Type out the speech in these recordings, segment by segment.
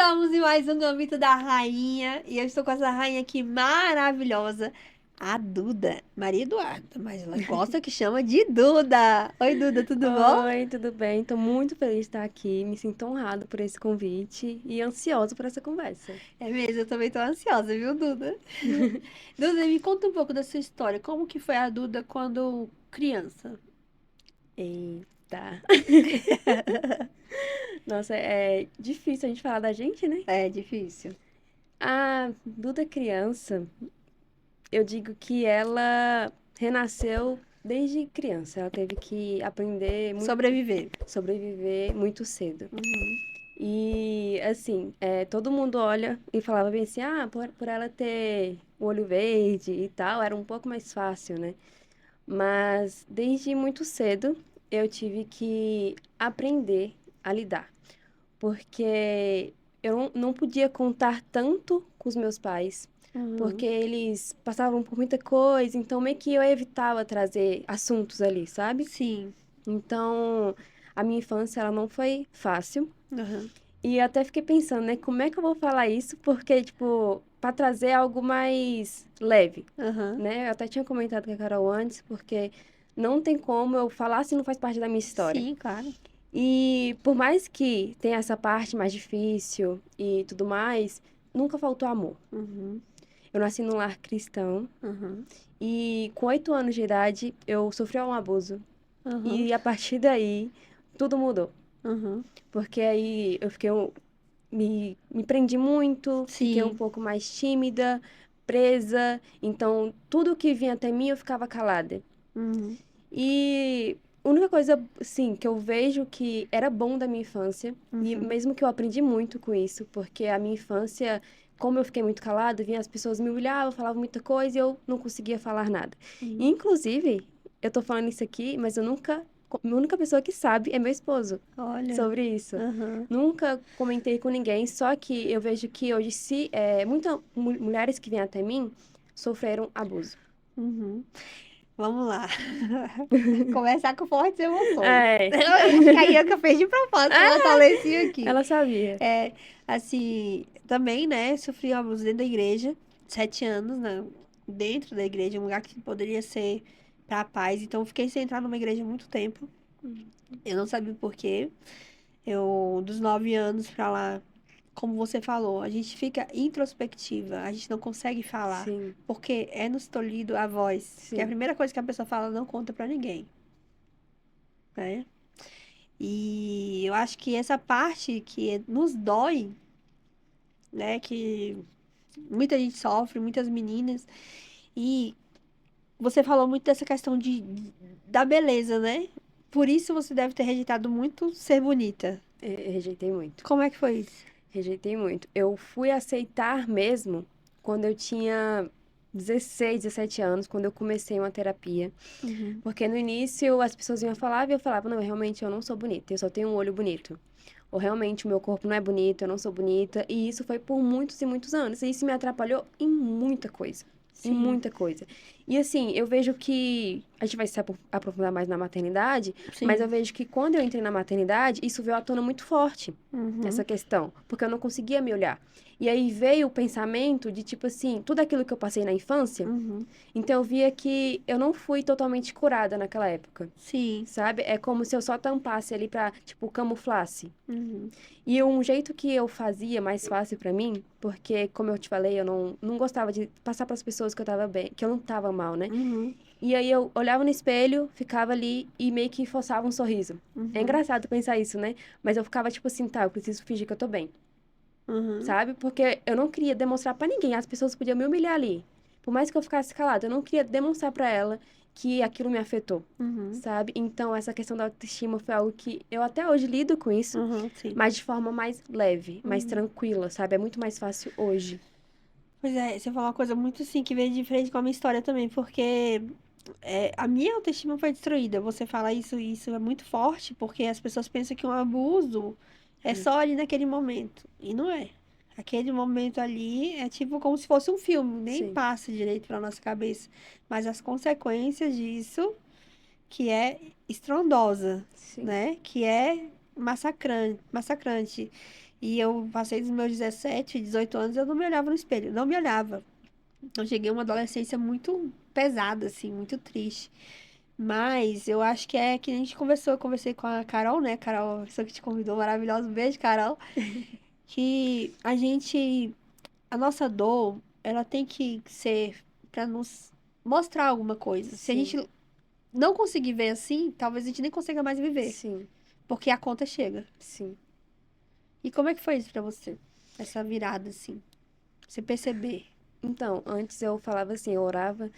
Estamos em mais um Gambito da Rainha e eu estou com essa rainha aqui maravilhosa, a Duda, Maria Eduarda, mas ela gosta que chama de Duda. Oi, Duda, tudo bom? Oi, tudo bem? Tô muito feliz de estar aqui, me sinto honrada por esse convite e ansiosa por essa conversa. É mesmo, eu também tô ansiosa, viu, Duda? Duda, me conta um pouco da sua história. Como que foi a Duda quando criança? Eita. Nossa, é difícil a gente falar da gente, né? É difícil. A Duda criança, eu digo que ela renasceu desde criança. Ela teve que aprender muito, Sobreviver. sobreviver muito cedo. Uhum. E, assim, todo mundo olha e falava bem assim, por ela ter o olho verde e tal, era um pouco mais fácil, né? Mas desde muito cedo eu tive que aprender a lidar, porque eu não podia contar tanto com os meus pais, Uhum. porque eles passavam por muita coisa, então meio que eu evitava trazer assuntos ali, sabe? Sim. Então, a minha infância ela não foi fácil. Uhum. E eu até fiquei pensando, né, como é que eu vou falar isso? Porque, tipo, pra trazer algo mais leve, Uhum. né? Eu até tinha comentado com a Carol antes, porque não tem como eu falar se não faz parte da minha história. Sim, claro. E por mais que tenha essa parte mais difícil e tudo mais, nunca faltou amor. Uhum. Eu nasci num lar cristão Uhum. e com 8 anos de idade eu sofri um abuso. Uhum. E a partir daí, tudo mudou. Uhum. Porque aí eu fiquei me prendi muito, fiquei um Sim. pouco mais tímida, presa. Então, tudo que vinha até mim eu ficava calada. Uhum. E a única coisa, assim, que eu vejo que era bom da minha infância, e Uhum. mesmo que eu aprendi muito com isso, porque a minha infância, como eu fiquei muito calada, vinha as pessoas me humilhavam, falavam muita coisa e eu não conseguia falar nada. Uhum. Inclusive, eu tô falando isso aqui, mas a única pessoa que sabe é meu esposo Olha. sobre isso. Aham. Nunca comentei com ninguém, só que eu vejo que hoje, se muitas mulheres que vêm até mim sofreram abuso. Uhum. Vamos lá. Começar com fortes emoções. É. Eu acho que a Ianca fez de propósito pra botar o lencinho aqui. Ela sabia. É, assim, também, né, sofri abuso dentro da igreja, 7 anos, né, dentro da igreja, um lugar que poderia ser pra paz. Então, eu fiquei sem entrar numa igreja há muito tempo. Eu não sabia o porquê. Eu, dos 9 anos pra lá, como você falou, a gente fica introspectiva, a gente não consegue falar, Sim, porque é nos tolhido a voz, que é a sim. primeira coisa que a pessoa fala não conta pra ninguém, né? E eu acho que essa parte que nos dói, né, que muita gente sofre, muitas meninas, e você falou muito dessa questão da beleza, né? Por isso você deve ter rejeitado muito ser bonita. Rejeitei muito. Como é que foi isso? Rejeitei muito. Eu fui aceitar mesmo quando eu tinha 16, 17 anos, quando eu comecei uma terapia. Uhum. Porque no início as pessoas iam falar e eu falava, não, realmente eu não sou bonita, eu só tenho um olho bonito. Ou realmente o meu corpo não é bonito, eu não sou bonita. E isso foi por muitos e muitos anos. E isso me atrapalhou em muita coisa. Em Sim, muita coisa. E assim, eu vejo que. A gente vai se aprofundar mais na maternidade, mas eu sim. vejo que quando eu entrei na maternidade, isso veio à tona muito forte, Uhum. essa questão. Porque eu não conseguia me olhar. E aí veio o pensamento de tipo assim, tudo aquilo que eu passei na infância. Uhum. Então eu via que eu não fui totalmente curada naquela época. Sim. Sabe? É como se eu só tampasse ali pra, tipo, camuflasse. Uhum. E um jeito que eu fazia mais fácil pra mim, porque, como eu te falei, eu não gostava de passar pras pessoas que eu tava bem, que eu não tava mal, né? Uhum. E aí eu olhava no espelho, ficava ali e meio que forçava um sorriso. É Uhum. engraçado pensar isso, né? Mas eu ficava tipo assim, tá, eu preciso fingir que eu tô bem, Uhum. sabe? Porque eu não queria demonstrar pra ninguém, as pessoas podiam me humilhar ali. Por mais que eu ficasse calada, eu não queria demonstrar pra ela que aquilo me afetou, Uhum. sabe? Então essa questão da autoestima foi algo que eu até hoje lido com isso, Uhum. Sim. mas de forma mais leve, mais Uhum. tranquila, sabe? É muito mais fácil hoje. Pois é, você falou uma coisa muito assim que veio de frente com a minha história também, porque a minha autoestima foi destruída. Você fala isso e isso é muito forte, porque as pessoas pensam que um abuso é É, só ali naquele momento. E não é. Aquele momento ali é tipo como se fosse um filme, nem sim, passa direito pra nossa cabeça. Mas as consequências disso, que é estrondosa, sim. né? Que é massacrante, massacrante. E eu passei dos meus 17, 18 anos, eu não me olhava no espelho, não me olhava. Eu cheguei a uma adolescência muito pesada, assim, muito triste. Mas eu acho que é que a gente conversou, eu conversei com a Carol, né? Carol, a pessoa que te convidou, maravilhosa. Um beijo, Carol. Que a nossa dor, ela tem que ser pra nos mostrar alguma coisa. Se a Sim, gente não conseguir ver assim, talvez a gente nem consiga mais viver, sim, porque a conta chega. sim. E como é que foi isso pra você? Essa virada, assim, você perceber. Então, antes eu falava assim, eu orava,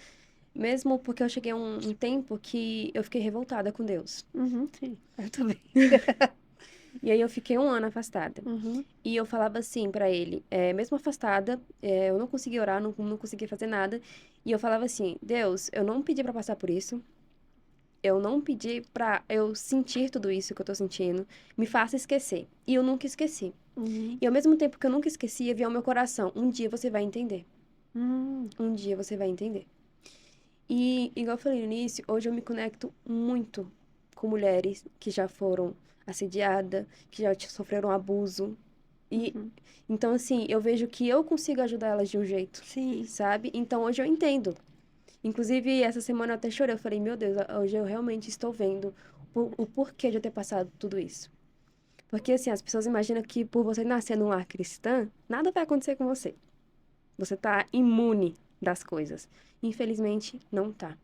mesmo porque eu cheguei a um tempo que eu fiquei revoltada com Deus. Uhum, sim, eu também. E aí eu fiquei um ano afastada. Uhum, E eu falava assim pra ele, mesmo afastada, eu não conseguia orar, não conseguia fazer nada. E eu falava assim, Deus, eu não pedi pra passar por isso. Eu não pedi pra eu sentir tudo isso que eu tô sentindo. Me faça esquecer. E eu nunca esqueci. uhum, E ao mesmo tempo que eu nunca esquecia, havia ao meu coração, um dia você vai entender. uhum, Um dia você vai entender. E, igual eu falei no início, hoje eu me conecto muito com mulheres que já foram assediadas, que já sofreram abuso. E uhum. então, assim, eu vejo que eu consigo ajudar elas de um jeito, Sim. sabe? Então, hoje eu entendo. Inclusive, essa semana eu até chorei. Eu falei, meu Deus, hoje eu realmente estou vendo o porquê de eu ter passado tudo isso. Porque, assim, as pessoas imaginam que por você nascer num lar cristã, nada vai acontecer com você. Você tá imune das coisas. Infelizmente, não tá,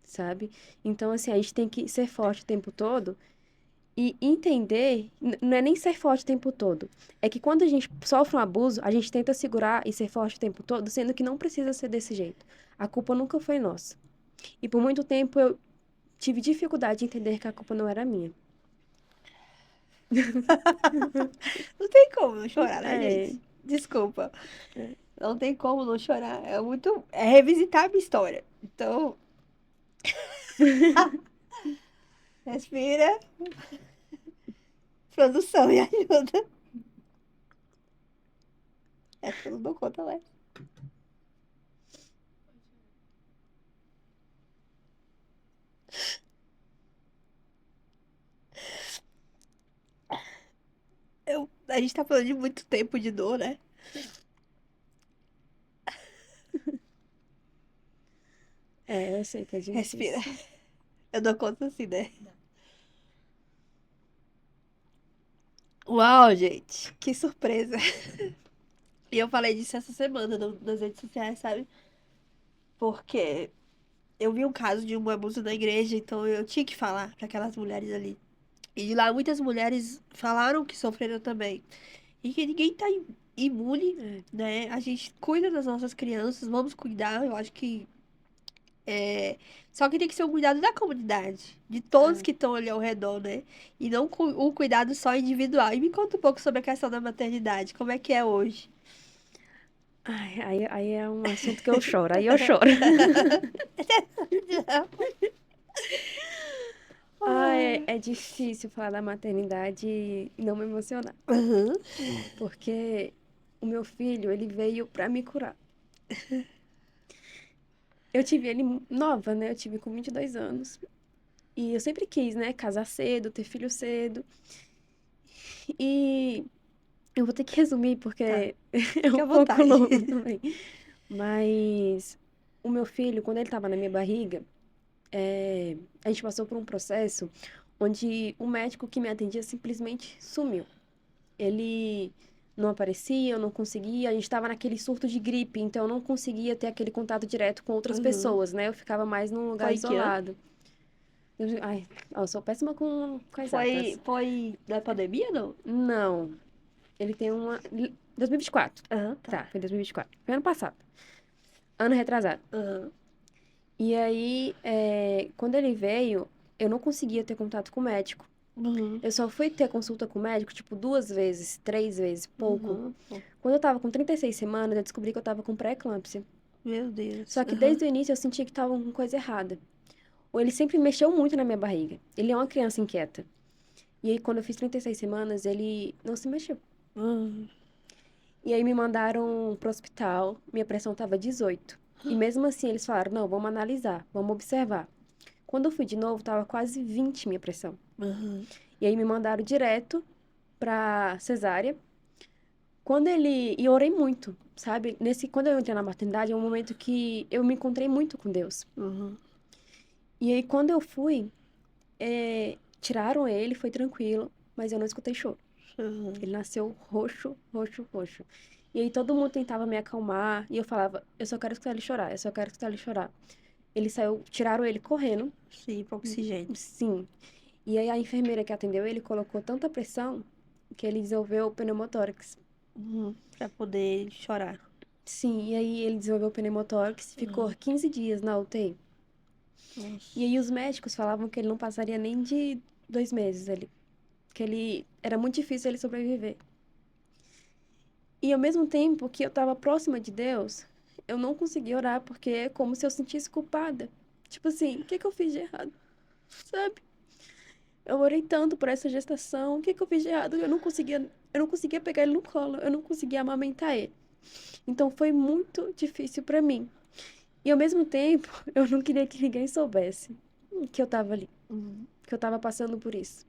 sabe? Então, assim, a gente tem que ser forte o tempo todo e entender, não é nem ser forte o tempo todo. É que quando a gente sofre um abuso, a gente tenta segurar e ser forte o tempo todo, sendo que não precisa ser desse jeito. A culpa nunca foi nossa. E por muito tempo eu tive dificuldade de entender que a culpa não era minha. Não tem como não chorar, né, É, gente? Desculpa. é. Não tem como não chorar. É muito. É revisitar a minha história. Então, respira, produção e ajuda. Acho que eu não dou conta, né? A gente tá falando de muito tempo de dor, né? É, eu sei que é Respira. difícil. Eu dou conta assim, né? Uau, gente. Que surpresa. E eu falei disso essa semana nas redes sociais, sabe? Porque eu vi um caso de um abuso na igreja, então eu tinha que falar para aquelas mulheres ali. E de lá muitas mulheres falaram que sofreram também. E que ninguém tá imune, É, né? A gente cuida das nossas crianças, vamos cuidar. Eu acho que só que tem que ser um cuidado da comunidade, de todos é. que estão ali ao redor, né? E não um cuidado só individual. E me conta um pouco sobre a questão da maternidade, como é que é hoje? Ai, aí é um assunto que eu choro, aí eu choro. Ah, é difícil falar da maternidade e não me emocionar, Uhum. porque o meu filho, ele veio pra me curar. Eu tive ele nova, né? Eu tive com 22 anos. E eu sempre quis, né? Casar cedo, ter filho cedo. E eu vou ter que resumir porque Tá, é fique um à pouco vontade. longo também. Mas o meu filho, quando ele tava na minha barriga, a gente passou por um processo onde o médico que me atendia simplesmente sumiu. Ele não aparecia, eu não conseguia, a gente estava naquele surto de gripe, então eu não conseguia ter aquele contato direto com outras Uhum. pessoas, né? Eu ficava mais num lugar Foi em que ano? isolado. Ai, eu sou péssima com as datas. Foi na pandemia, não? Não, ele tem uma. 2024. Aham, Tá, tá. foi 2024. Foi ano passado. Ano retrasado. Aham. E aí, quando ele veio, eu não conseguia ter contato com o médico. Uhum. Eu só fui ter consulta com o médico, tipo, 2 vezes, 3 vezes, pouco. Uhum. Pô, Quando eu tava com 36 semanas, eu descobri que eu tava com pré-eclâmpsia. meu Deus. Só que Aham. desde o início eu sentia que tava com coisa errada. Ou ele sempre mexeu muito na minha barriga. Ele é uma criança inquieta. E aí, quando eu fiz 36 semanas, ele não se mexeu. Uhum. E aí me mandaram pro hospital, minha pressão tava 18. E mesmo assim eles falaram, não, vamos analisar, vamos observar. Quando eu fui de novo, tava quase 20 minha pressão. Uhum. E aí me mandaram direto pra cesárea. E eu orei muito, sabe? Quando eu entrei na maternidade, é um momento que eu me encontrei muito com Deus. Uhum. E aí, quando eu fui, tiraram ele, foi tranquilo, mas eu não escutei choro. Uhum. Ele nasceu roxo, roxo, roxo. E aí todo mundo tentava me acalmar e eu falava, eu só quero escutar ele chorar, eu só quero escutar ele chorar. Ele saiu, tiraram ele correndo, Sim, para oxigênio. sim. E aí a enfermeira que atendeu ele colocou tanta pressão que ele desenvolveu pneumotórax. Uhum. Para poder chorar. Sim, e aí ele desenvolveu pneumotórax, ficou Uhum. 15 dias na UTI. E Nossa. aí os médicos falavam que ele não passaria nem de 2 meses ali, que ele era muito difícil ele sobreviver. E ao mesmo tempo que eu estava próxima de Deus, eu não conseguia orar porque é como se eu sentisse culpada. Tipo assim, o que que eu fiz de errado? Sabe? Eu orei tanto por essa gestação, o que que eu fiz de errado? Eu não conseguia pegar ele no colo, eu não conseguia amamentar ele. Então foi muito difícil para mim. E ao mesmo tempo, eu não queria que ninguém soubesse que eu tava ali, Uhum. que eu tava passando por isso.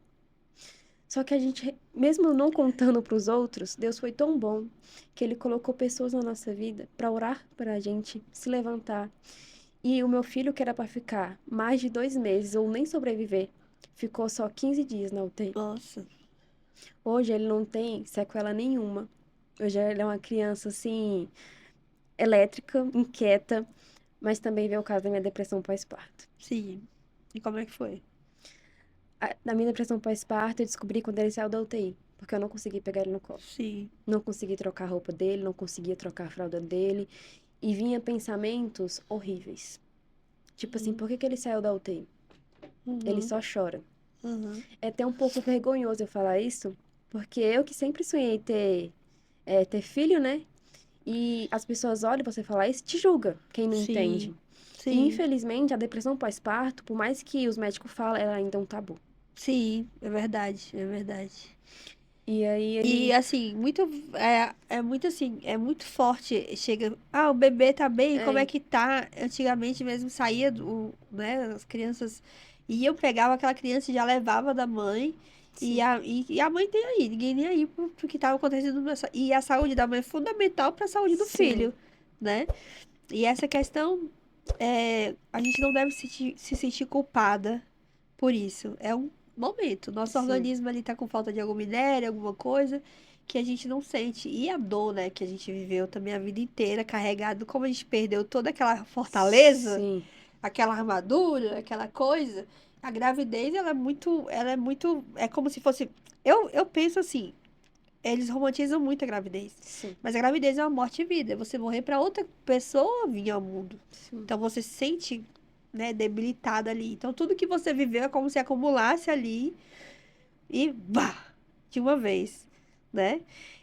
Só que a gente, mesmo não contando para os outros, Deus foi tão bom que ele colocou pessoas na nossa vida para orar para a gente se levantar. E o meu filho, que era para ficar mais de 2 meses ou nem sobreviver, ficou só 15 dias na UTI. Nossa. Hoje ele não tem sequela nenhuma. Hoje ele é uma criança assim, elétrica, inquieta, mas também veio o caso da minha depressão pós-parto. Sim. E como é que foi? Na minha depressão pós-parto, eu descobri quando ele saiu da UTI, porque eu não consegui pegar ele no colo. Sim. Não consegui trocar a roupa dele, não conseguia trocar a fralda dele. E vinha pensamentos horríveis. Tipo assim, Uhum. por que que ele saiu da UTI? Ele Uhum. só chora. Uhum. É até um pouco vergonhoso eu falar isso, porque eu que sempre sonhei ter filho, né? E as pessoas olham você falar isso e te julga, quem não Sim. entende. E Sim. infelizmente a depressão pós-parto, por mais que os médicos falem, ela ainda é um tabu. Sim, é verdade, é verdade. E aí E ele. assim, é muito assim, é muito forte. Chega, o bebê tá bem, como é É, que tá? Antigamente mesmo saía né, as crianças iam, pegava aquela criança e já levava da mãe. E sim, a mãe tem aí, ninguém nem aí pro que tava acontecendo. E a saúde da mãe é fundamental para a saúde do sim, filho, né? E essa questão, a gente não deve se sentir culpada por isso. É um momento. Nosso sim, organismo ali tá com falta de algum minério, alguma coisa que a gente não sente. E a dor, né, que a gente viveu também a vida inteira carregado, como a gente perdeu toda aquela fortaleza, sim, aquela armadura, aquela coisa. A gravidez, é como se fosse. Eu penso assim, eles romantizam muito a gravidez. sim, Mas a gravidez é uma morte e vida. É você morrer para outra pessoa vir ao mundo. sim. Então você se sente, né, debilitado ali. Então tudo que você viveu é como se acumulasse ali e vá, de uma vez, né?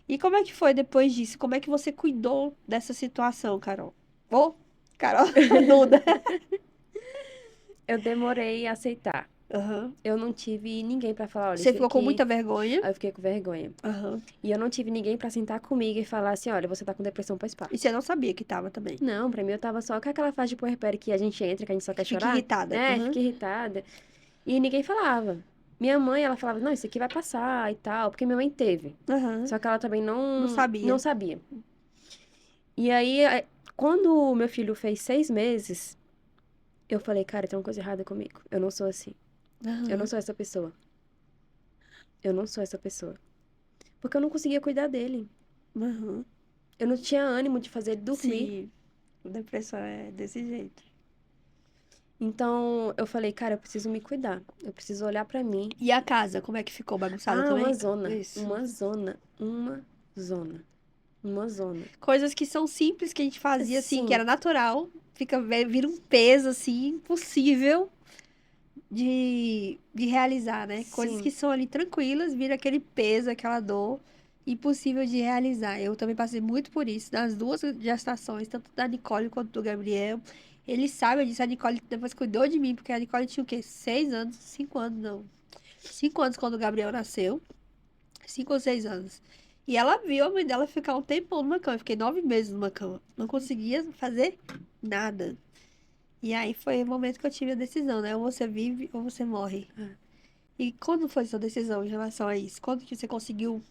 E como é que foi depois disso? Como é que você cuidou dessa situação, Carol? Ô, Carol, Duda. Eu demorei a aceitar. Aham. Eu não tive ninguém pra falar, olha, Você isso ficou com aqui. muita vergonha? Aí eu fiquei com vergonha. Aham. E eu não tive ninguém pra sentar comigo e falar assim, olha, você tá com depressão E pós-parto. você não sabia que tava também? Não, pra mim eu tava só com aquela fase de puerpério que a gente entra, que a gente só quer Fica chorar. irritada. É, Aham. fica irritada. E ninguém falava. Minha mãe, ela falava, não, isso aqui vai passar e tal, porque minha mãe teve. Aham. Só que ela também Não não sabia. sabia. E aí, quando o meu filho fez 6 meses, eu falei, cara, tem uma coisa errada comigo. Eu não sou assim. Eu não Aham. sou essa pessoa. Eu não sou essa pessoa. Porque eu não conseguia cuidar dele. Aham. Eu não tinha ânimo de fazer ele dormir. Sim, depressão é desse jeito. Então, eu falei, cara, eu preciso me cuidar. Eu preciso olhar pra mim. E a casa, como é que ficou bagunçada Ah, uma também? zona. Isso. Uma zona. Uma zona. Uma zona. Coisas que são simples que a gente fazia assim, que Sim, era natural, vira um peso assim, impossível de realizar, né? Coisas que sim. são ali tranquilas, vira aquele peso, aquela dor, impossível de realizar. Eu também passei muito por isso, nas duas gestações, tanto da Nicole quanto do Gabriel. Eles sabem disso, a Nicole depois cuidou de mim, porque a Nicole tinha o quê? 6 anos, 5 anos, não. 5 anos quando o Gabriel nasceu. 5 ou 6 anos. E ela viu a mãe dela ficar um tempão numa cama. Eu fiquei 9 meses numa cama. Não conseguia fazer nada. E aí foi o momento que eu tive a decisão, né? Ou você vive ou você morre. Ah, E quando foi sua decisão em relação a isso? Quando que você conseguiu?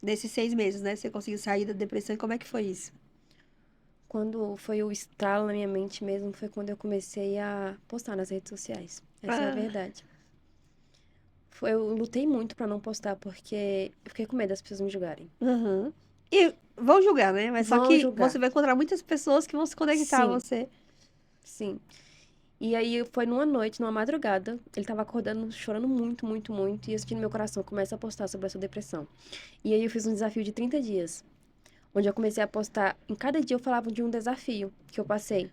nesses 6 meses, né? Você conseguiu sair da depressão e como é que foi isso? Quando foi o estalo na minha mente mesmo, foi quando eu comecei a postar nas redes sociais. Essa é a Ah, verdade. Eu lutei muito pra não postar, porque eu fiquei com medo das pessoas me julgarem. aham. E vão julgar, né? Mas só Vão que você julgar. vai encontrar muitas pessoas que vão se conectar a Sim, você. sim. E aí foi numa noite, numa madrugada, ele tava acordando, chorando muito, muito, muito, e eu senti no meu coração, começa a postar sobre essa depressão. E aí eu fiz um desafio de 30 dias, onde eu comecei a postar, em cada dia eu falava de um desafio que eu passei.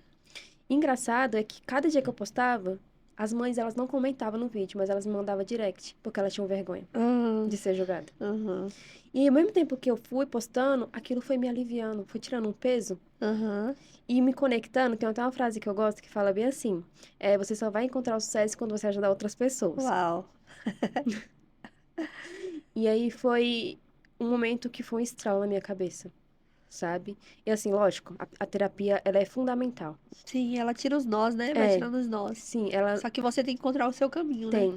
Engraçado é que cada dia que eu postava, as mães elas não comentavam no vídeo, mas elas me mandavam direct, porque elas tinham vergonha Aham, de ser julgada. aham, E ao mesmo tempo que eu fui postando, aquilo foi me aliviando, foi tirando um peso aham. e me conectando. Tem até uma frase que eu gosto que fala bem assim: você só vai encontrar o sucesso quando você ajudar outras pessoas. Uau. E aí foi um momento que foi um estralo na minha cabeça, sabe? E assim, lógico, a terapia ela é fundamental. Sim, ela tira os nós, né? Vai É, tirando os nós. sim, ela Só que você tem que encontrar o seu caminho, né?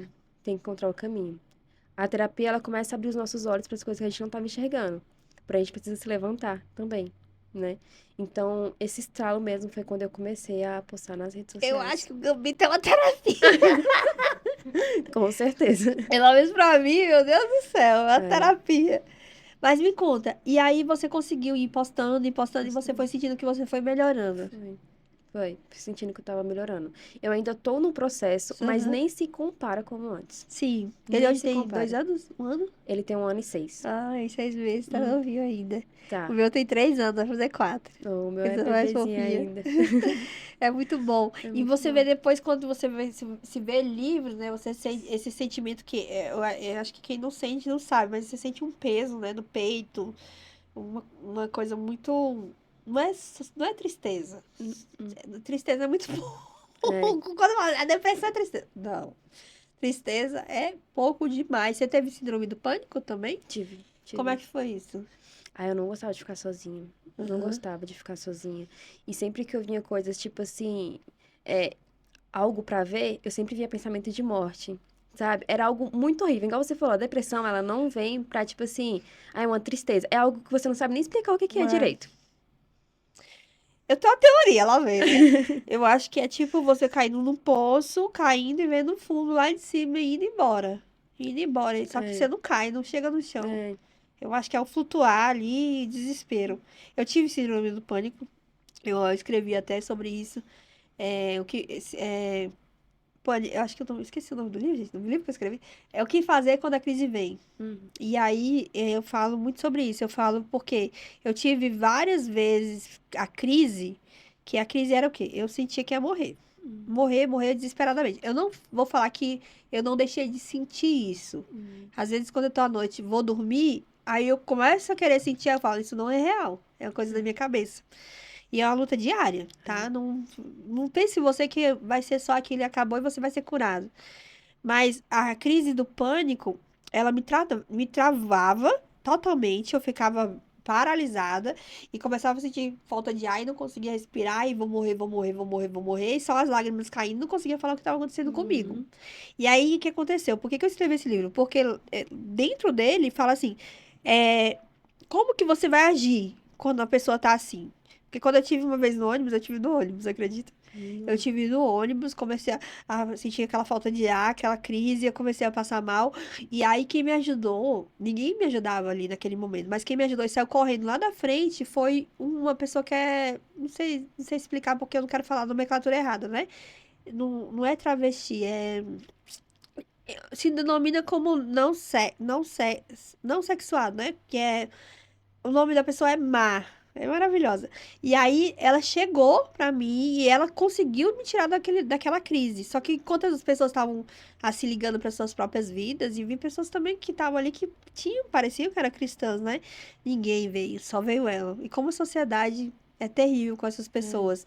tem que encontrar o caminho. A terapia, ela começa a abrir os nossos olhos para as coisas que a gente não estava enxergando. Pra gente precisa se levantar também, né? Então, esse estalo mesmo foi quando eu comecei a postar nas redes Eu acho sociais. que o Gambito é uma terapia. Com certeza. Pelo menos pra mim, meu Deus do céu, é uma É, terapia. Mas me conta, e aí você conseguiu ir postando e você foi postando. sentindo que você foi melhorando. Foi. Foi. Sentindo que eu tava melhorando. Eu ainda tô no processo, mas Aham. nem se compara como antes. Sim. Ele Nem hoje se tem 2 anos? Um ano? Ele tem 1 ano e 6. Ai, 6 meses, tá Hum, novinho ainda. O tá. meu tem 3 anos, vai fazer 4. O meu é Coisa mais bebezinho fofinha. ainda. É muito bom. É E muito você vê bom. depois, quando você se vê livre, né? Você sente esse sentimento que eu acho que quem não sente não sabe, mas você sente um peso, né, no peito, uma coisa muito. Não é tristeza. Hum, hum. Tristeza é muito É, pouco. Quando fala, a depressão é tristeza. Não. Tristeza é pouco demais. Você teve síndrome do pânico também? tive, Como é tive. que foi isso? Ah, eu não gostava de ficar sozinha. Não Aham. gostava de ficar sozinha. E sempre que eu vinha coisas tipo assim, é, algo pra ver, eu sempre via pensamento de morte. Sabe? Era algo muito horrível. Igual você falou, a depressão, ela não vem pra, tipo assim, é uma tristeza. É algo que você não sabe nem explicar o que que é É. direito. Eu tenho uma teoria, lá vem, né? Eu acho que é tipo você caindo num poço, caindo e vendo o fundo lá de cima e indo embora. Indo embora. Só que você É, não cai, não chega no chão. é. Eu acho que é o flutuar ali, desespero. Eu tive síndrome do pânico. Eu escrevi até sobre isso. O que, eu acho que eu esqueci o nome do livro, gente. No livro que eu escrevi. É o que fazer quando a crise vem. Uhum, E aí eu falo muito sobre isso. Eu falo porque eu tive várias vezes a crise, que a crise era o quê? Eu sentia que ia morrer. uhum, Morrer desesperadamente. Eu não vou falar que eu não deixei de sentir isso. uhum, Às vezes, quando eu tô à noite, vou dormir, aí eu começo a querer sentir, eu falo, isso não é real. É uma coisa da minha cabeça. E é uma luta diária, tá? é. Não pense você que vai ser só aquilo e acabou e você vai ser curado. Mas a crise do pânico, ela me travava totalmente, eu ficava paralisada e começava a sentir falta de ar e não conseguia respirar e vou morrer, vou morrer, vou morrer, vou morrer, e só as lágrimas caindo, não conseguia falar o que estava acontecendo comigo. Uhum, E aí, o que aconteceu? Por que que eu escrevi esse livro? Porque dentro dele fala assim, é, como que você vai agir quando a pessoa tá assim? Porque quando eu tive uma vez no ônibus, eu tive no ônibus, acredita? Eu uhum, tive no ônibus, comecei a sentir aquela falta de ar, aquela crise, eu comecei a passar mal. E aí, quem me ajudou, ninguém me ajudava ali naquele momento, mas quem me ajudou e saiu correndo lá da frente foi uma pessoa que é. Não sei explicar porque eu não quero falar a nomenclatura errada, né? Não, não é travesti, se denomina como não sexuado, né? Que é o nome da pessoa é Mar. É maravilhosa. E aí ela chegou pra mim e ela conseguiu me tirar daquela crise. Só que enquanto as pessoas estavam se ligando para suas próprias vidas, e vi pessoas também que estavam ali que pareciam que eram cristãs, né? Ninguém veio, só veio ela. E como a sociedade é terrível com essas é, pessoas.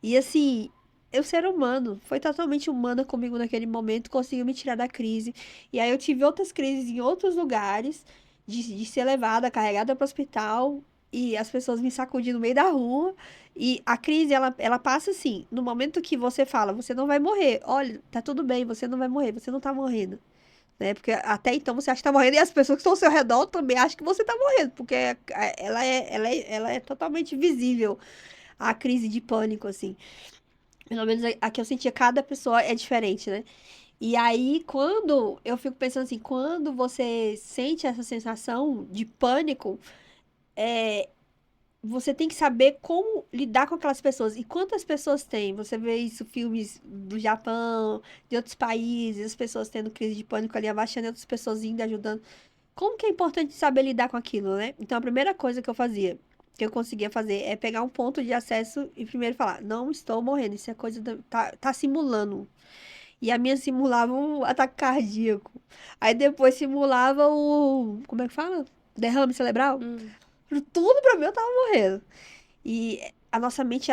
E assim, eu ser humano, foi totalmente humana comigo naquele momento, conseguiu me tirar da crise. E aí eu tive outras crises em outros lugares, de ser levada, carregada para o hospital, e as pessoas me sacudindo no meio da rua. E a crise, ela passa assim, no momento que você fala, você não vai morrer. Olha, tá tudo bem, você não vai morrer, você não tá morrendo. né? Porque até então você acha que tá morrendo e as pessoas que estão ao seu redor também acham que você tá morrendo, porque ela é totalmente visível, a crise de pânico, assim. Pelo menos a que eu sentia, cada pessoa é diferente, né? E aí, quando eu fico pensando assim, quando você sente essa sensação de pânico, você tem que saber como lidar com aquelas pessoas. E quantas pessoas tem? Você vê isso, filmes do Japão, de outros países, as pessoas tendo crise de pânico ali, abaixando, e outras pessoas indo, ajudando. Como que é importante saber lidar com aquilo, né? Então, a primeira coisa que eu fazia, que eu conseguia fazer, é pegar um ponto de acesso e primeiro falar, não estou morrendo, isso é coisa tá simulando. E a minha simulava um ataque cardíaco. Aí depois simulava como é que fala? Derrame cerebral. Hum, Tudo pra mim eu tava morrendo. E a nossa mente,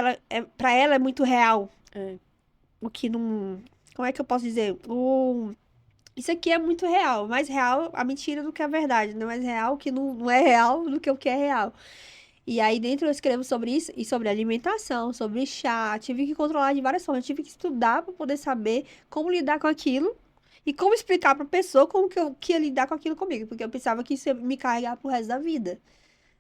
pra ela é muito real. é. O que não. Como é que eu posso dizer? Isso aqui é muito real. Mais real a mentira do que a verdade. Não é mais real que não é real do que o que é real. E aí dentro eu escrevo sobre isso e sobre alimentação, sobre chá. Tive que controlar de várias formas. Tive que estudar para poder saber como lidar com aquilo. E como explicar pra pessoa como que ia lidar com aquilo comigo. Porque eu pensava que isso ia me carregar pro resto da vida.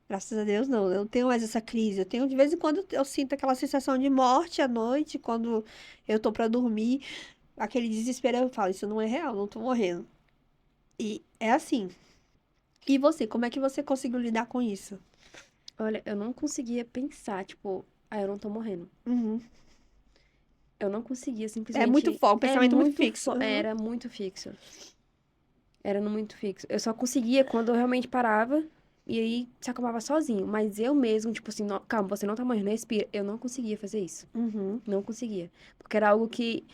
Graças a Deus, não. Eu não tenho mais essa crise. Eu tenho, de vez em quando, eu sinto aquela sensação de morte à noite, quando eu tô pra dormir. Aquele desespero, eu falo, isso não é real, não tô morrendo. E é assim. E você, como é que você conseguiu lidar com isso? Olha, eu não conseguia pensar, tipo, eu não tô morrendo. Uhum. Eu não conseguia É muito simplesmente. forte, um pensamento muito fixo. Uhum. Era muito fixo. Era no muito fixo. Eu só conseguia quando eu realmente parava e aí se acalmava sozinho. Mas eu mesmo, tipo assim, calma, você não tá morrendo, respira. Eu não conseguia fazer isso. Uhum. Não conseguia. Porque era algo que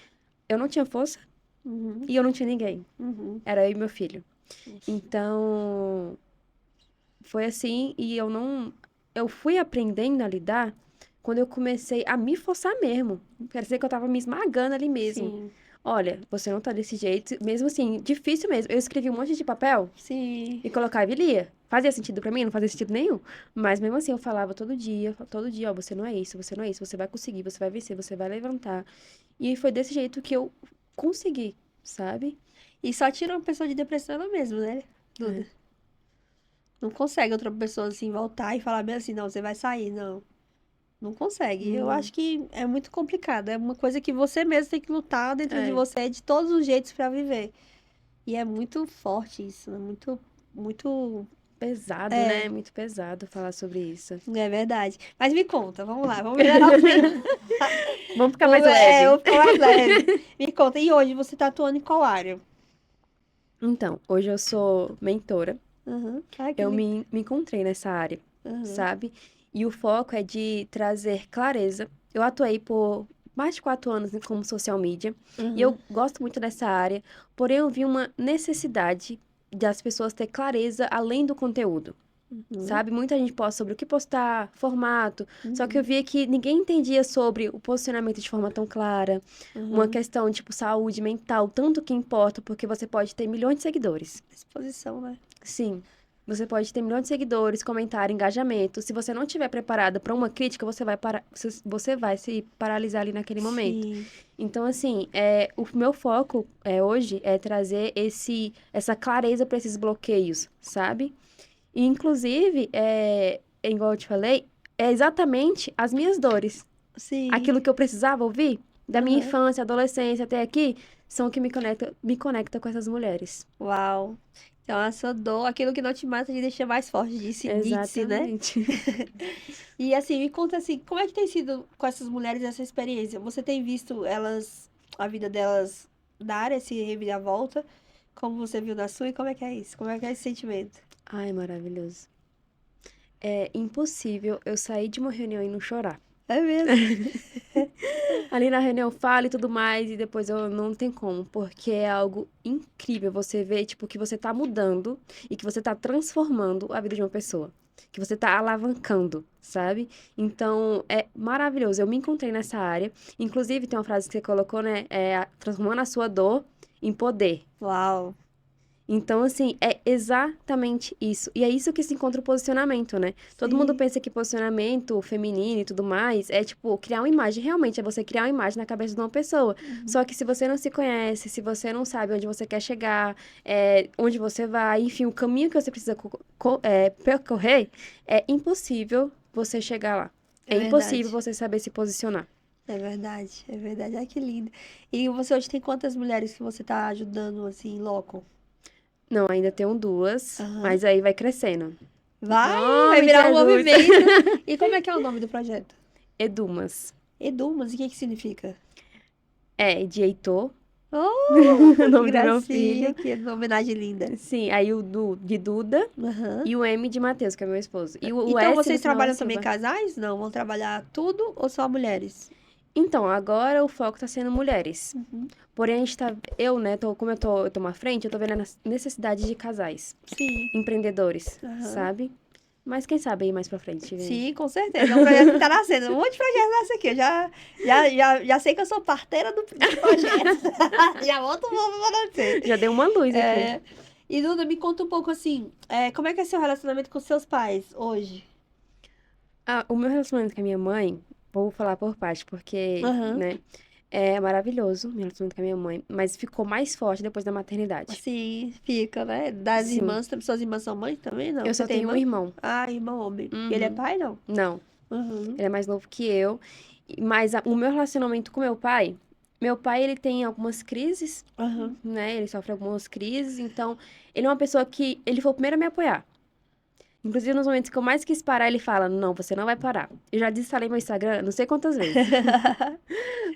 eu não tinha força Uhum. e eu não tinha ninguém. Uhum. Era eu e meu filho. Ixi. Então, foi assim e eu não. Eu fui aprendendo a lidar quando eu comecei a me forçar mesmo. Quer dizer que eu tava me esmagando ali mesmo. Sim, Olha, você não tá desse jeito. Mesmo assim, difícil mesmo. Eu escrevi um monte de papel sim. e colocava e lia. Fazia sentido pra mim? Não fazia sentido nenhum. Mas mesmo assim, eu falava todo dia, ó, você não é isso, você não é isso, você vai conseguir, você vai vencer, você vai levantar. E foi desse jeito que eu consegui, sabe? E só tira uma pessoa de depressão ela mesmo, né, É. Duda? Não consegue outra pessoa assim voltar e falar bem assim, não, você vai sair, não. Não consegue. Eu Não. acho que é muito complicado. É uma coisa que você mesmo tem que lutar dentro de É. você de todos os jeitos pra viver. E é muito forte isso, é muito, muito. Pesado, É, né? Muito pesado falar sobre isso. é verdade. Mas me conta, vamos lá, vamos melhorar o clima. Vamos ficar mais leve. Vou ficar mais leve. Me conta, e hoje você tá atuando em qual área? Então, hoje eu sou mentora. Uhum. Ai, que Eu lindo. me encontrei nessa área, Uhum. sabe? E o foco é de trazer clareza. Eu atuei por mais de 4 anos como social media e Uhum. eu gosto muito dessa área, porém eu vi uma necessidade das pessoas ter clareza além do conteúdo. Uhum. Sabe? Muita gente posta sobre o que postar, formato, só que eu Uhum. via que ninguém entendia sobre o posicionamento de forma tão clara, uma Uhum. questão tipo saúde mental, tanto que importa, porque você pode ter milhões de seguidores. Exposição, né? Sim, você pode ter milhões de seguidores, comentário, engajamento. Se você não estiver preparada para uma crítica, você vai se paralisar ali naquele momento. Sim. Então, assim, o meu foco hoje é trazer essa clareza para esses bloqueios, sabe? E, inclusive, igual eu te falei, é exatamente as minhas dores. Sim. Aquilo que eu precisava ouvir da minha Aham. infância, adolescência até aqui, são o que me conecta com essas mulheres. Uau. Então, a sua dor, aquilo que não te mata, te deixa mais forte, disse Nietzsche, né? Exatamente. E assim, me conta assim, como é que tem sido com essas mulheres essa experiência? Você tem visto elas, a vida delas dar esse reviravolta, como você viu na sua, e como é que é isso? Como é que é esse sentimento? Ai, maravilhoso. É impossível eu sair de uma reunião e não chorar. É mesmo? Ali na reunião eu falo e tudo mais, e depois eu não tem como, porque é algo incrível você ver, tipo, que você tá mudando e que você tá transformando a vida de uma pessoa. Que você tá alavancando, sabe? Então, é maravilhoso. Eu me encontrei nessa área. Inclusive, tem uma frase que você colocou, né? Transformando a sua dor em poder. Uau. Então, assim, é exatamente isso. E é isso que se encontra o posicionamento, né? Todo mundo Sim. pensa que posicionamento feminino e tudo mais é, tipo, criar uma imagem. Realmente, é você criar uma imagem na cabeça de uma pessoa. Uhum. Só que se você não se conhece, se você não sabe onde você quer chegar, onde você vai, enfim, o caminho que você precisa percorrer, é impossível você chegar lá. É É impossível verdade. você saber se posicionar. É verdade. É verdade. Ai, que lindo. E você hoje tem quantas mulheres que você tá ajudando, assim, loco? Não, ainda tenho duas, Aham. mas aí vai crescendo. Vai Nome de virar um Jesus! movimento. E como é que é o nome do projeto? Edumas. Edumas, e o que que significa? É, de Heitor, Oh, o que nome do meu gracinha, filho. que homenagem linda. Sim, aí o de Duda Aham. e o M de Matheus, que é meu esposo. E o Então, S no vocês final é trabalham também Silva. casais? Não, vão trabalhar tudo ou só mulheres? Então, agora o foco tá sendo mulheres. Uhum. Porém, a gente tá. Eu, né, como eu tô à frente, eu tô vendo a necessidade de casais, Sim. empreendedores, Aham. sabe? Mas quem sabe aí mais pra frente vem. Sim, com certeza. É um projeto que tá nascendo. Um monte de projeto nasce aqui. Eu já sei que eu sou parteira dos projetos. Já volto o povo pra nascer. Já deu uma luz aqui. É, e Duda, me conta um pouco assim, como é que é seu relacionamento com seus pais hoje? Ah, o meu relacionamento com a minha mãe, vou falar por parte, porque, Aham. né, é maravilhoso, meu relacionamento com a minha mãe, mas ficou mais forte depois da maternidade. Assim, fica, né? Das Sim, irmãs, suas irmãs são mães também, não? eu Você só tem tenho um irmã? irmão. Ah, irmão homem. E ele é Uhum. pai, não? Não, Uhum. ele é mais novo que eu. Mas o meu relacionamento com meu pai, ele tem algumas crises, Aham. né? Ele sofre algumas crises, então ele é uma pessoa que ele foi o primeiro a me apoiar. Inclusive, nos momentos que eu mais quis parar, ele fala: Não, você não vai parar. Eu já desinstalei meu Instagram não sei quantas vezes.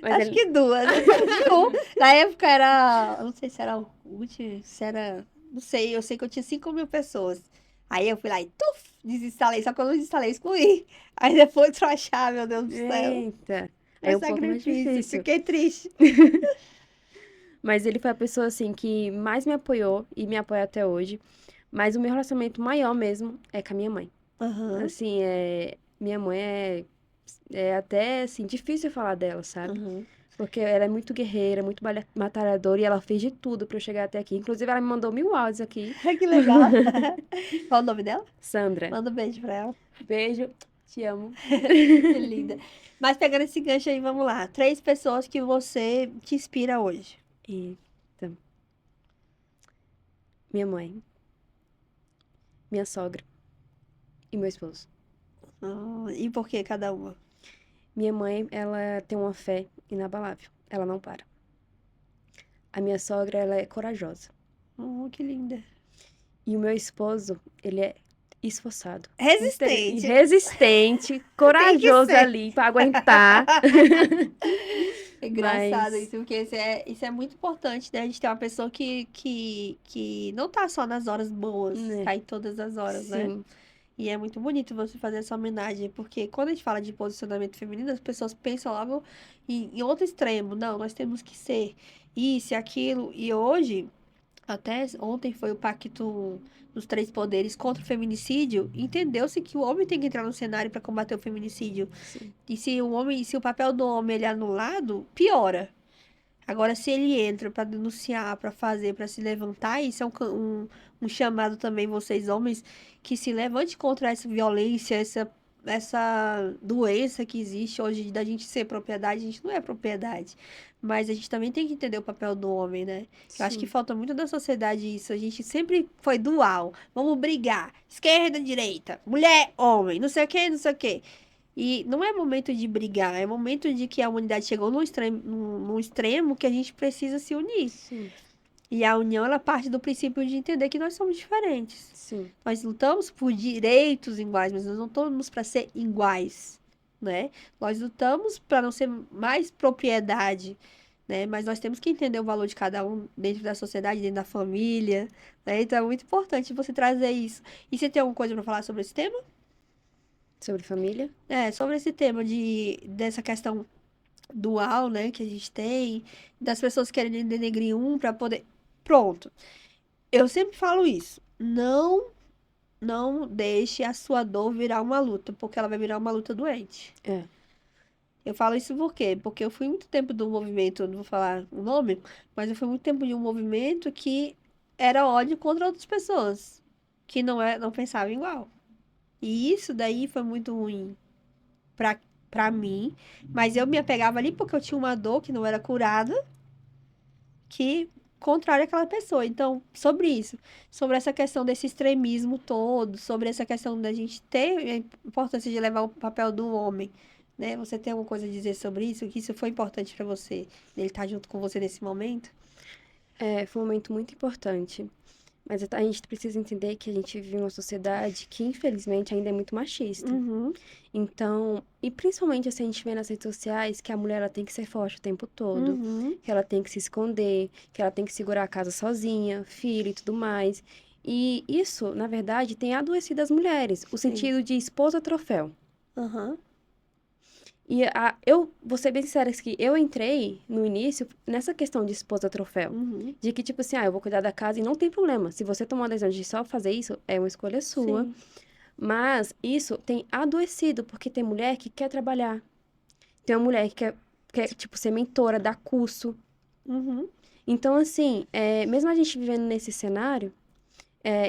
Mas Acho ele. que duas. Eu perdi um. Na época era. Eu não sei se era Orkut, se era. Não sei, eu sei que eu tinha 5.000 pessoas. Aí eu fui lá e tuf, desinstalei, só que eu não desinstalei, excluí. Aí depois pra achar, meu Deus do céu. Eita! Aí Foi é um pouco mais sacrifício. difícil. Fiquei triste. Mas ele foi a pessoa, assim, que mais me apoiou e me apoia até hoje. Mas o meu relacionamento maior mesmo é com a minha mãe. Aham, Assim, minha mãe é até, assim, difícil falar dela, sabe? aham. Porque ela é muito guerreira, muito batalhadora e ela fez de tudo pra eu chegar até aqui. Inclusive, ela me mandou 1.000 áudios aqui. Que legal. Qual o nome dela? Sandra, Manda um beijo pra ela. beijo, te amo. Que linda. Mas pegando esse gancho aí, vamos lá. 3 pessoas que você te inspira hoje. Eita. Minha mãe, minha sogra e meu esposo. E por que cada uma? Minha mãe, ela tem uma fé inabalável. Ela não para. A minha sogra, ela é corajosa. Que linda. E o meu esposo, ele é esforçado, Resistente. resistente, Tem que corajoso ser. ali pra aguentar. É engraçado Mas, isso, porque isso é muito importante, né? A gente ter uma pessoa que não tá só nas horas boas, né, tá em todas as horas, né? sim, E é muito bonito você fazer essa homenagem, porque quando a gente fala de posicionamento feminino, as pessoas pensam logo em outro extremo. Não, nós temos que ser isso e aquilo. E hoje, até ontem foi o pacto dos 3 poderes contra o feminicídio, entendeu-se que o homem tem que entrar no cenário para combater o feminicídio. sim, E se o papel do homem ele é anulado, piora. Agora, se ele entra para denunciar, para fazer, para se levantar, isso é um chamado também, vocês homens, que se levante contra essa violência, essa doença que existe hoje da gente ser propriedade. A gente não é propriedade. Mas a gente também tem que entender o papel do homem, né? Eu acho que sim, falta muito da sociedade isso. A gente sempre foi dual. Vamos brigar. Esquerda, direita. Mulher, homem. Não sei o quê, não sei o quê. E não é momento de brigar, é momento de que a humanidade chegou num extremo que a gente precisa se unir. sim, E a união, ela parte do princípio de entender que nós somos diferentes. sim, Nós lutamos por direitos iguais, mas nós não lutamos para ser iguais, né? Nós lutamos para não ser mais propriedade, né? Mas nós temos que entender o valor de cada um dentro da sociedade, dentro da família, né? Então é muito importante você trazer isso. E você tem alguma coisa para falar sobre esse tema? sobre família. Sobre esse tema dessa questão dual, né, que a gente tem, das pessoas querendo denegrir um para poder. Pronto. Eu sempre falo isso. Não deixe a sua dor virar uma luta, porque ela vai virar uma luta doente. É, Eu falo isso por quê? Porque eu fui muito tempo do movimento, não vou falar o nome, mas eu fui muito tempo de um movimento que era ódio contra outras pessoas que não pensavam igual. E isso daí foi muito ruim pra mim. Mas eu me apegava ali porque eu tinha uma dor que não era curada, que contrária àquela pessoa. Então, sobre isso, sobre essa questão desse extremismo todo, sobre essa questão da gente ter a importância de levar o papel do homem, né? Você tem alguma coisa a dizer sobre isso? Que isso foi importante pra você, ele estar junto com você nesse momento? Foi um momento muito importante. Mas a gente precisa entender que a gente vive em uma sociedade que, infelizmente, ainda é muito machista. Uhum, Então, e principalmente assim, a gente vê nas redes sociais que a mulher ela tem que ser forte o tempo todo, uhum, que ela tem que se esconder, que ela tem que segurar a casa sozinha, filho e tudo mais. E isso, na verdade, tem adoecido as mulheres, o sim. sentido de esposa troféu. Aham, Eu vou ser bem sincera que eu entrei no início nessa questão de esposa troféu. uhum, De que, tipo assim, eu vou cuidar da casa e não tem problema. Se você tomar uma decisão de só fazer isso, é uma escolha sua. sim. Mas isso tem adoecido, porque tem mulher que quer trabalhar. Tem uma mulher que quer tipo, ser mentora, dar curso. Uhum, Então, assim, mesmo a gente vivendo nesse cenário,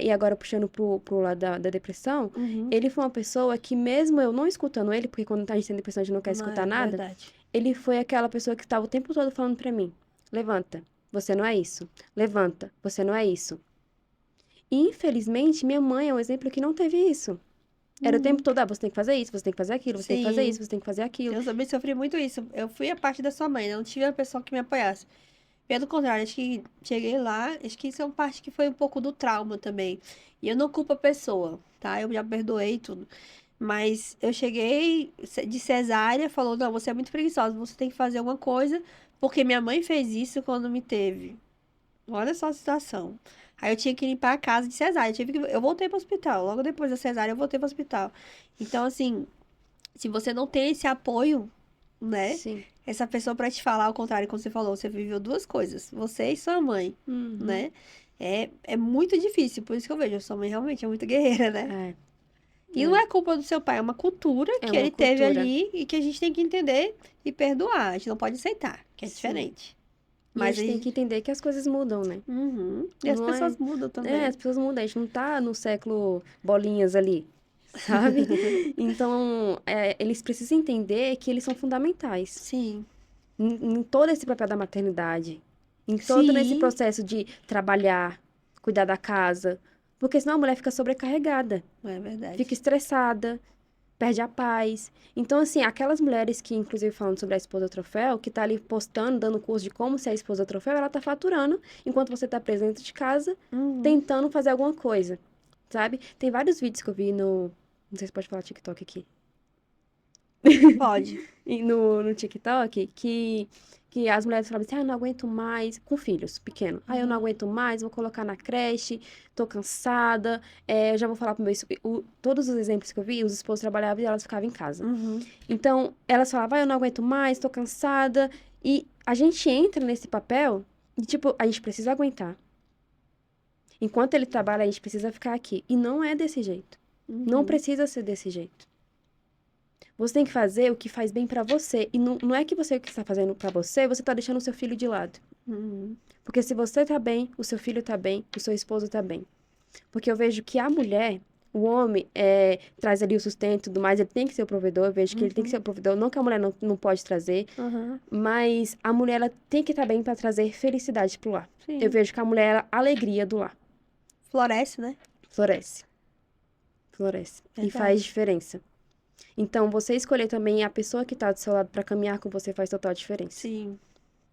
e agora puxando pro lado da depressão, uhum. ele foi uma pessoa que, mesmo eu não escutando ele, porque quando a gente tem depressão a gente não quer Não escutar é nada, verdade. ele foi aquela pessoa que estava o tempo todo falando pra mim: levanta, você não é isso. Levanta, você não é isso. E, infelizmente, minha mãe é um exemplo que não teve isso. Era o tempo Uhum. todo, você tem que fazer isso, você tem que fazer aquilo, você tem que fazer Sim, isso, você tem que fazer aquilo. eu também sofri muito isso. Eu fui a parte da sua mãe, né? Não tive uma pessoa que me apoiasse. Pelo contrário, acho que cheguei lá, acho que isso é uma parte que foi um pouco do trauma também. E eu não culpo a pessoa, tá? Eu já perdoei tudo. Mas eu cheguei de cesárea, falou: não, você é muito preguiçosa, você tem que fazer alguma coisa, porque minha mãe fez isso quando me teve. Olha só a situação. Aí eu tinha que limpar a casa de cesárea. Eu voltei para o hospital. Logo depois da cesárea, eu voltei para o hospital. Então, assim, se você não tem esse apoio, né? Sim. Essa pessoa para te falar ao contrário, como você falou, você viveu duas coisas, você e sua mãe, Uhum. né? É muito difícil, por isso que eu vejo, a sua mãe realmente é muito guerreira, né? É, E não é. é culpa do seu pai, é uma cultura É que uma ele teve cultura. ali e que a gente tem que entender e perdoar. A gente não pode aceitar, que é Sim. diferente. E a Mas gente tem aí. que entender que as coisas mudam, né? Uhum. E as Não pessoas é. mudam As também. pessoas mudam, a gente não tá no século bolinhas ali, sabe? Então, eles precisam entender que eles são fundamentais. Sim. Em todo esse papel da maternidade, em todo esse Sim, processo de trabalhar, cuidar da casa, porque senão a mulher fica sobrecarregada, é fica verdade. estressada, perde a paz. Então, assim, aquelas mulheres que, inclusive, falando sobre a esposa troféu, que tá ali postando, dando curso de como ser a esposa troféu, ela tá faturando, enquanto você tá preso dentro de casa, Uhum. tentando fazer alguma coisa, sabe? Tem vários vídeos que eu vi no... Não sei se pode falar TikTok aqui. Pode. E no TikTok que as mulheres falavam assim, eu não aguento mais, com filhos pequenos. Eu não Uhum. aguento mais, vou colocar na creche, tô cansada, eu já vou falar pro meu todos os exemplos que eu vi, os esposos trabalhavam e elas ficavam em casa. Uhum. Então, elas falavam, eu não aguento mais, tô cansada. E a gente entra nesse papel de, tipo, a gente precisa aguentar. Enquanto ele trabalha, a gente precisa ficar aqui. E não é desse jeito. Não Uhum. precisa ser desse jeito. Você tem que fazer o que faz bem pra você. E não é que você que está fazendo pra você, você tá deixando o seu filho de lado. Uhum. Porque se você tá bem, o seu filho tá bem, o seu esposo tá bem. Porque eu vejo que a mulher, o homem, traz ali o sustento e tudo mais, ele tem que ser o provedor. Eu vejo que ele tem que Uhum. ser o provedor. Não que a mulher não pode trazer, Uhum. mas a mulher ela tem que estar bem pra trazer felicidade pro lar. Eu Sim. vejo que a mulher, ela, alegria do lar. Floresce, né? Floresce. Floresce. E faz Verdade. diferença. Então, você escolher também a pessoa que tá do seu lado pra caminhar com você faz total diferença. Sim.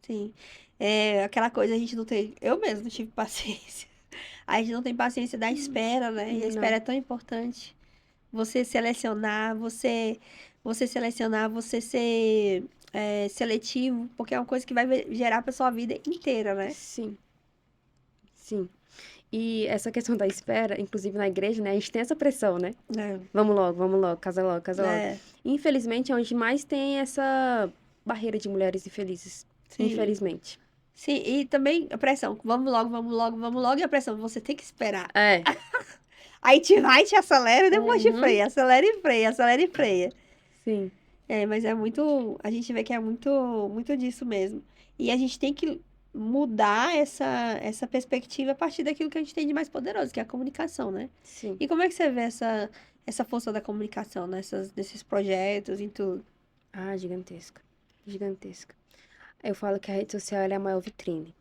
Sim. É aquela coisa, a gente não tem. Eu mesmo não tive paciência. A gente não tem paciência da espera, né? E a espera Não. é tão importante. Você selecionar, você selecionar, você ser seletivo, porque é uma coisa que vai gerar pra sua vida inteira, né? Sim, sim. E essa questão da espera, inclusive na igreja, né? A gente tem essa pressão, né? É, Vamos logo, casa logo, casa logo. é, Infelizmente, é onde mais tem essa barreira de mulheres infelizes. sim. Infelizmente. Sim, e também a pressão. Vamos logo, vamos logo, vamos logo. E a pressão, você tem que esperar. É. Aí te vai, te acelera e depois te Uhum. freia. Acelera e freia, acelera e freia. Sim. É, mas é muito. A gente vê que é muito, muito disso mesmo. E a gente tem que mudar essa perspectiva a partir daquilo que a gente tem de mais poderoso, que é a comunicação, né? Sim. E como é que você vê essa força da comunicação nesses projetos e tudo? Ah, gigantesca. Gigantesca. Eu falo que a rede social ela é a maior vitrine.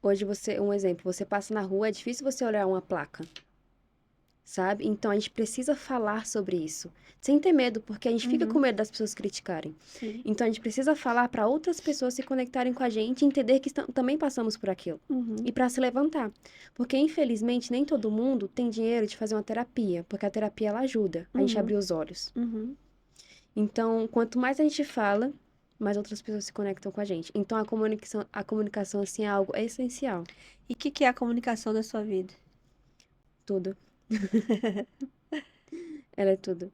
Hoje um exemplo, você passa na rua, é difícil você olhar uma placa, sabe? Então a gente precisa falar sobre isso, sem ter medo, porque a gente fica com Uhum, medo das pessoas criticarem. sim. Então a gente precisa falar para outras pessoas se conectarem com a gente e entender que também passamos por aquilo. Uhum, E para se levantar. Porque infelizmente nem todo mundo tem dinheiro de fazer uma terapia, porque a terapia ela ajuda a gente a uhum, abrir os olhos. uhum. Então, quanto mais a gente fala, mais outras pessoas se conectam com a gente. Então a comunicação assim é algo essencial. E o que é a comunicação na sua vida? Tudo. Ela é tudo.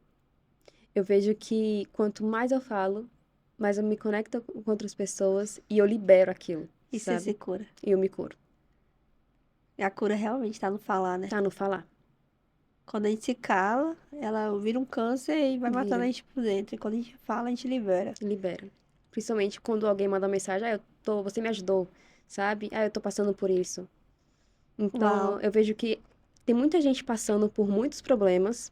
Eu vejo que quanto mais eu falo, mais eu me conecto com outras pessoas e eu libero aquilo, E você se sabe? cura. E eu me curo. E a cura realmente tá no falar, né? Tá no falar. Quando a gente se cala, ela vira um câncer e vai matando Vira, a gente por dentro. E quando a gente fala, a gente libera. libera. Principalmente quando alguém manda uma mensagem, você me ajudou, sabe? Eu tô passando por isso. Uau. Então, eu vejo que tem muita gente passando por muitos problemas.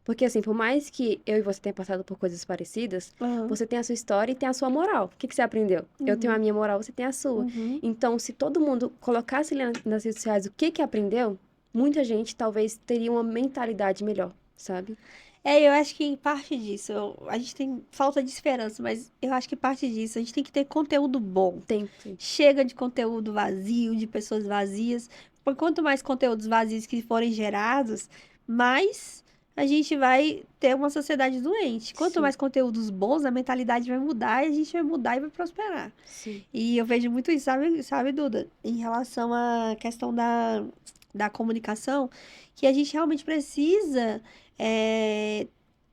Porque, assim, por mais que eu e você tenha passado por coisas parecidas, Aham. você tem a sua história e tem a sua moral. O que que você aprendeu? Eu tenho a Uhum. minha moral, você tem a sua. Uhum. Então, se todo mundo colocasse ali nas redes sociais o que que aprendeu, muita gente talvez teria uma mentalidade melhor, sabe? Eu acho que em parte disso, a gente tem falta de esperança, mas eu acho que parte disso, a gente tem que ter conteúdo bom. Tem. Chega de conteúdo vazio, de pessoas vazias. Por quanto mais conteúdos vazios que forem gerados, mais a gente vai ter uma sociedade doente. Quanto Sim, mais conteúdos bons, a mentalidade vai mudar e a gente vai mudar e vai prosperar. sim. E eu vejo muito isso, sabe, Duda? Em relação à questão da comunicação, que a gente realmente precisa é,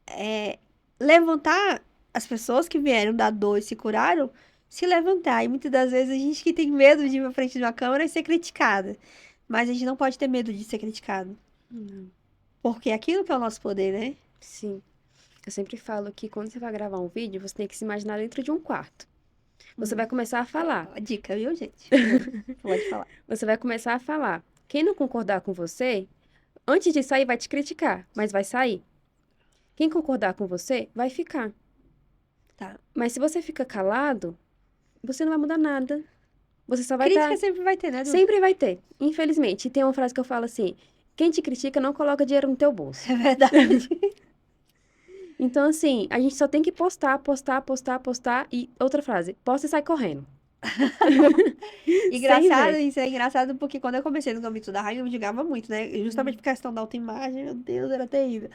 é, levantar as pessoas que vieram da dor e se curaram, se levantar. E muitas das vezes a gente que tem medo de ir pra frente de uma câmera e ser criticada. Mas a gente não pode ter medo de ser criticado. Não. Porque é aquilo que é o nosso poder, né? Sim. Eu sempre falo que quando você vai gravar um vídeo, você tem que se imaginar dentro de um quarto. Você vai começar a falar. Dica, viu, gente? Pode falar. Você vai começar a falar. Quem não concordar com você, antes de sair, vai te criticar, mas vai sair. Quem concordar com você, vai ficar. Tá. Mas se você fica calado, você não vai mudar nada. Você só vai Crítica estar. sempre vai ter, né, Duda? Sempre vai ter, infelizmente. E tem uma frase que eu falo assim: quem te critica não coloca dinheiro no teu bolso. É verdade. Então, assim, a gente só tem que postar, postar, postar, postar. E outra frase: posta e sai correndo. Sem Engraçado, ver. isso é engraçado porque quando eu comecei no Gambito da Rainha, eu me julgava muito, né? Justamente por questão da autoimagem, meu Deus, era terrível.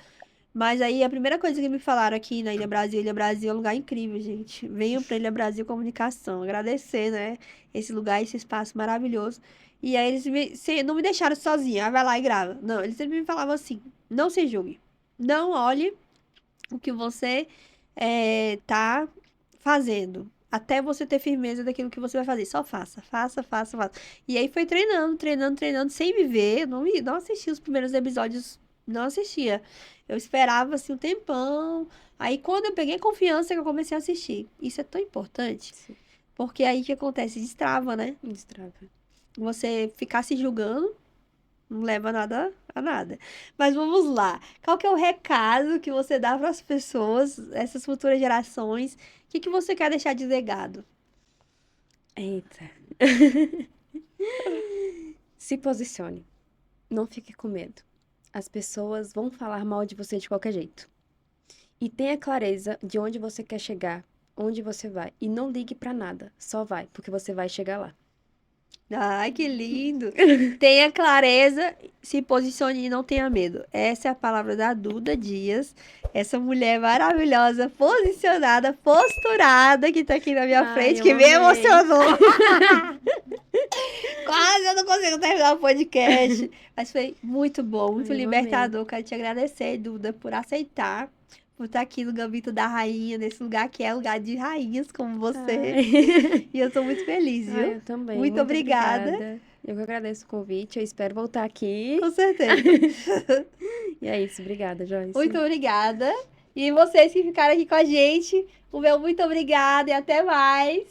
Mas aí a primeira coisa que me falaram aqui na Ilha Brasil é um lugar incrível, gente. Venham pra Ilha Brasil Comunicação. Agradecer, né? Esse lugar, esse espaço maravilhoso. E aí não me deixaram sozinha. Vai lá e grava. Não, eles sempre me falavam assim: não se julgue. Não olhe o que você tá fazendo. Até você ter firmeza daquilo que você vai fazer. Só faça, faça, faça, faça. E aí foi treinando, treinando, treinando, sem me ver. Eu não assisti os primeiros episódios, não assistia. Eu esperava assim um tempão. Aí quando eu peguei confiança que eu comecei a assistir. Isso é tão importante, Sim, porque aí o que acontece? Destrava, né? destrava. Você ficar se julgando não leva nada a nada. Mas vamos lá. Qual que é o recado que você dá para as pessoas, essas futuras gerações? O que que você quer deixar de legado? Eita. Se posicione. Não fique com medo. As pessoas vão falar mal de você de qualquer jeito. E tenha clareza de onde você quer chegar, onde você vai. E não ligue pra nada. Só vai, porque você vai chegar lá. Ai, que lindo! Tenha clareza, se posicione e não tenha medo. Essa é a palavra da Duda Dias, essa mulher maravilhosa, posicionada, posturada, que tá aqui na minha Ai, frente, eu que me amei. emocionou. Quase eu não consigo terminar o podcast. Mas foi muito bom, muito Ai, eu amei. libertador. Quero te agradecer, Duda, por aceitar, por estar aqui no Gambito da Rainha, nesse lugar que é lugar de rainhas como você. Ai. E eu tô muito feliz, Ai, viu? eu também. Muito Muito obrigada. obrigada. Eu que agradeço o convite. Eu espero voltar aqui. Com certeza. E é isso. Obrigada, Joyce. Muito obrigada. E vocês que ficaram aqui com a gente, o meu muito obrigada e até mais.